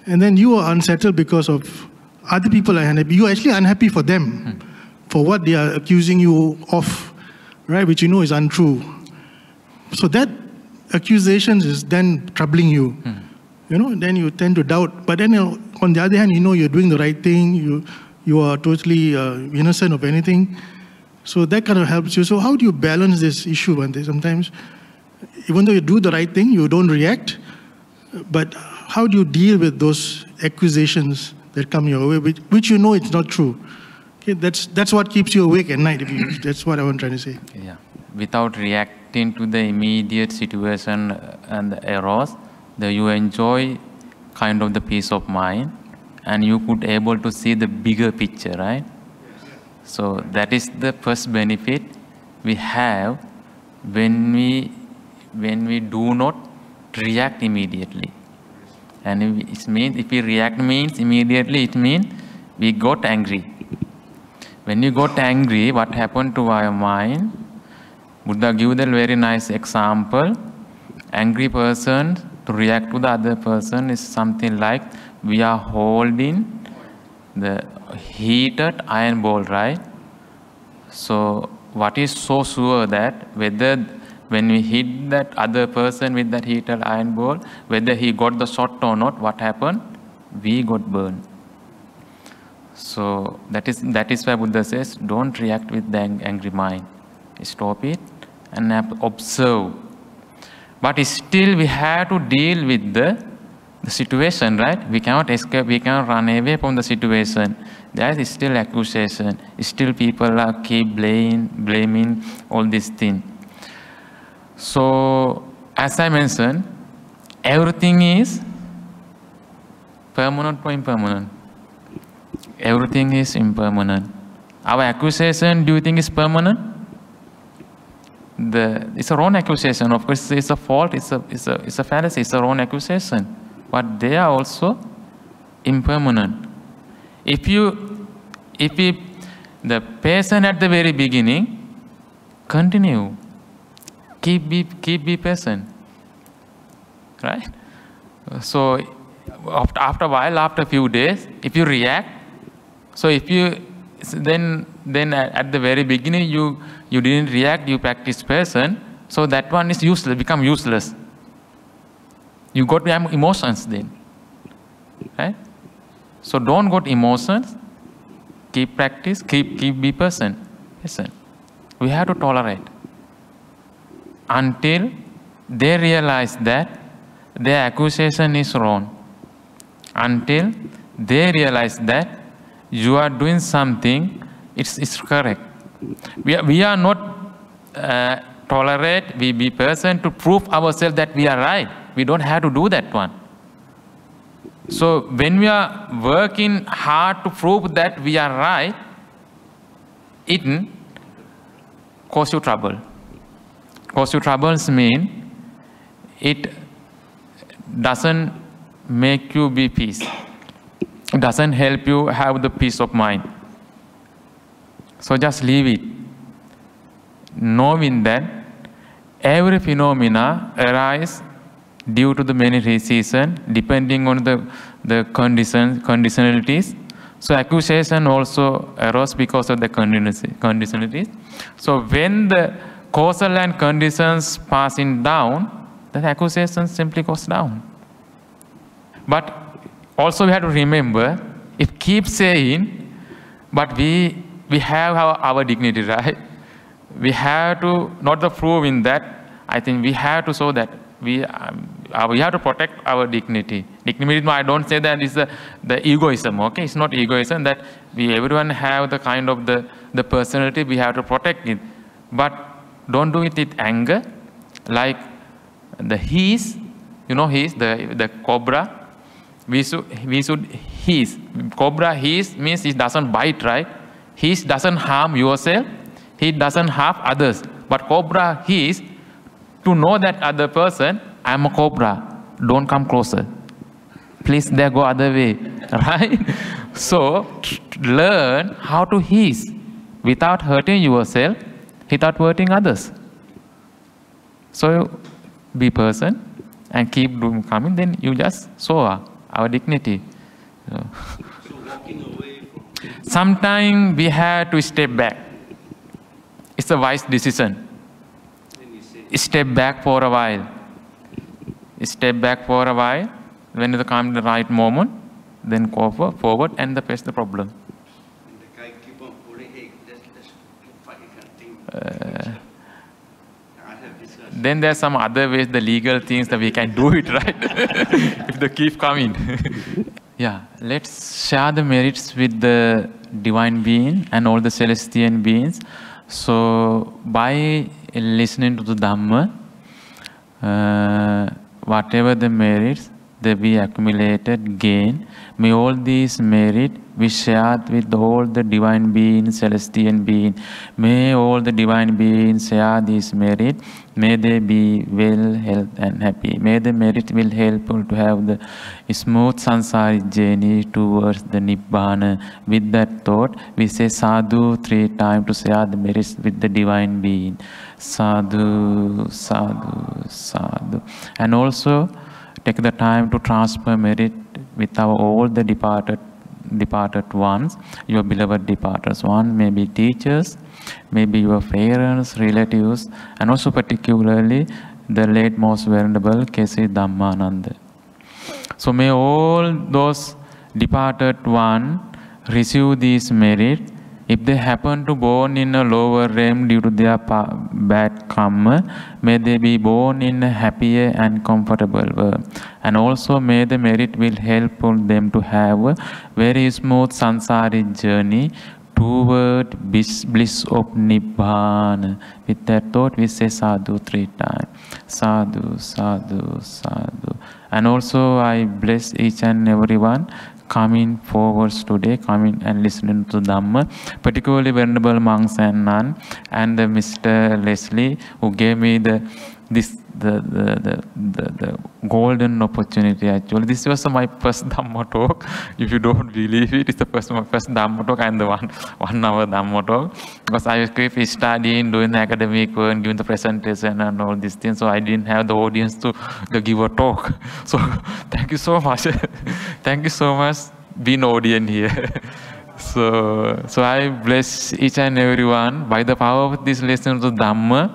and then you are unsettled because of other people are unhappy. You're actually unhappy for them, for what they are accusing you of, right, which you know is untrue. So that accusation is then troubling you. You know, then you tend to doubt. But then on the other hand, you know you're doing the right thing, you are totally innocent of anything. So that kind of helps you. So how do you balance this issue, Bhante? Sometimes, even though you do the right thing, you don't react. But how do you deal with those accusations that come your way, which you know it's not true? Okay, that's what keeps you awake at night. That's what I was trying to say. Yeah, without reacting to the immediate situation and the errors, you enjoy kind of the peace of mind, and you could able to see the bigger picture, right? So that is the first benefit we have when we do not react immediately. And it means if we react means immediately, it means we got angry. When you got angry, what happened to our mind? Buddha gives a very nice example. Angry person to react to the other person is something like we are holding the heated iron ball, right? So what is so sure that whether when we hit that other person with that heated iron ball, whether he got the shot or not, what happened? We got burned. So that is why Buddha says, don't react with the angry mind. Stop it and observe. But still we have to deal with the situation, right? We cannot escape, we cannot run away from the situation. There is still accusation. Still people are keep blaming all these things. So, as I mentioned, everything is permanent or impermanent. Everything is impermanent. Our accusation, do you think is permanent? It's a wrong accusation. Of course, it's a fault. It's a fallacy. It's a wrong accusation. But they are also impermanent. If the person at the very beginning, continue. Keep be patient, right? So after a while, after a few days, if you react, so if you then at the very beginning you didn't react, you practice patient, so that one is useless, become useless. You got emotions then, right? So don't got emotions. Keep practice. Keep be patient. Listen, we have to tolerate until they realize that their accusation is wrong. Until they realize that you are doing something, it's correct. We are not tolerate, we be person to prove ourselves that we are right. We don't have to do that one. So when we are working hard to prove that we are right, it causes you trouble. Cause you troubles mean it doesn't make you be peace. It doesn't help you have the peace of mind. So just leave it, knowing that every phenomena arises due to the many reasons, depending on the conditionalities. So accusation also arose because of the conditionalities. So when the causal and conditions passing down, the accusation simply goes down. But also we have to remember, if keep saying, but we have our dignity, right? We have to, not the proof in that, I think we have to show that we have to protect our dignity. Dignity, I don't say that is the egoism, okay? It's not egoism, that everyone have the kind of the personality, we have to protect it. But don't do it with anger, like the he's, the cobra. We should he's. Cobra he's means it doesn't bite, right? He doesn't harm yourself, he doesn't harm others. But cobra he's, to know that other person, I'm a cobra, don't come closer. Please, there go other way, right? So, learn how to hiss without hurting yourself, without hurting others. So, be person and keep doing coming, then you just show our dignity. So walking away from... Sometimes we have to step back. It's a wise decision. Step back for a while. Step back for a while. When it comes the right moment, then go forward and face the problem. And the guy keep on pulling, hey, let's fight. then there's some other ways, the legal things that we can do it, right? If they keep coming. Yeah, let's share the merits with the divine being and all the celestial beings. So by listening to the Dhamma, whatever the merits that we accumulated, gain, may all these merit be shared with all the divine beings, celestial beings. May all the divine beings share this merit. May they be well, health and happy. May the merit will help you to have the smooth sansaric journey towards the Nibbana. With that thought, we say Sadhu 3 times to share the merits with the divine being. Sadhu, Sadhu, Sadhu. And also, take the time to transfer merit with our all the departed ones, your beloved departed ones, maybe teachers, maybe your parents, relatives, and also particularly the late most venerable K.C. Dhammananda. So may all those departed ones receive this merit. If they happen to born in a lower realm due to their bad karma, may they be born in a happier and comfortable world. And also may the merit will help them to have a very smooth sansaric journey toward bliss of Nibbana. With that thought, we say Sadhu 3 times. Sadhu, Sadhu, Sadhu. And also I bless each and everyone coming forwards today, coming and listening to Dhamma, particularly Venerable monks and nuns, and Mr. Leslie, who gave me the golden opportunity. Actually, this was my first Dhamma talk. If you don't believe it, it's my first Dhamma talk and the 1 hour Dhamma talk. Because I keep studying, doing the academic work, giving the presentation and all these things. So I didn't have the audience to give a talk. So thank you so much. Thank you so much, being audience here. So I bless each and everyone by the power of this lesson to Dhamma,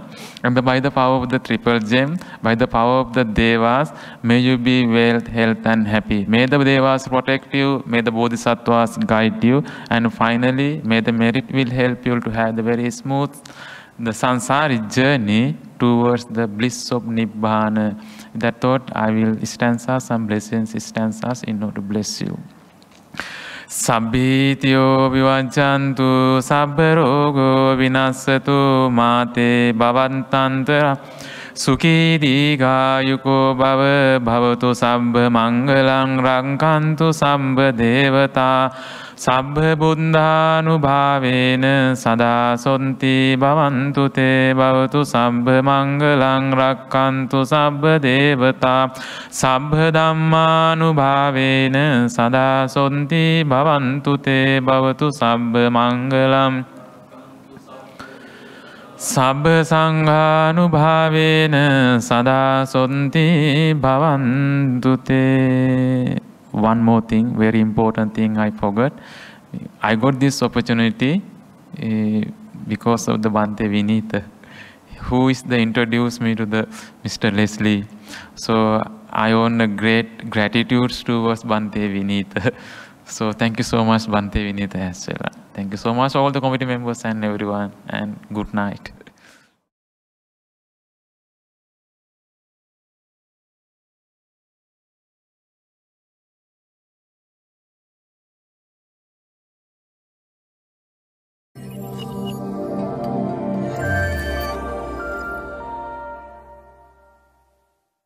and by the power of the triple gem, by the power of the Devas, may you be well, health and happy. May the Devas protect you, may the Bodhisattvas guide you, and finally, may the merit will help you to have the very smooth, the sansari journey towards the bliss of Nibbana. That thought, I will stanza some blessings, stanzas in order to bless you. Sabbhityo vivajjantu sabbarogo vinasatu mate bhavantantara sukhi digayuko bhavatu sabbha mangalang rakkantu sabbha devata sabbha buddhanubhavena sada sonti bhavantu te bhavatu sabbha mangalang rakkantu sabbha devata sabbha dhammanubhavena sada sonti bhavantu te bhavatu sabbha mangalam sabbha sanghanubhavena sada sonti bhavantu te. One more thing, very important thing I forgot. I got this opportunity because of the Bhante Vinita, who is the introduced me to the Mr. Leslie. So I own a great gratitude towards Bhante Vinita. So thank you so much, Bhante Vinita as well. Thank you so much, all the committee members and everyone, and good night.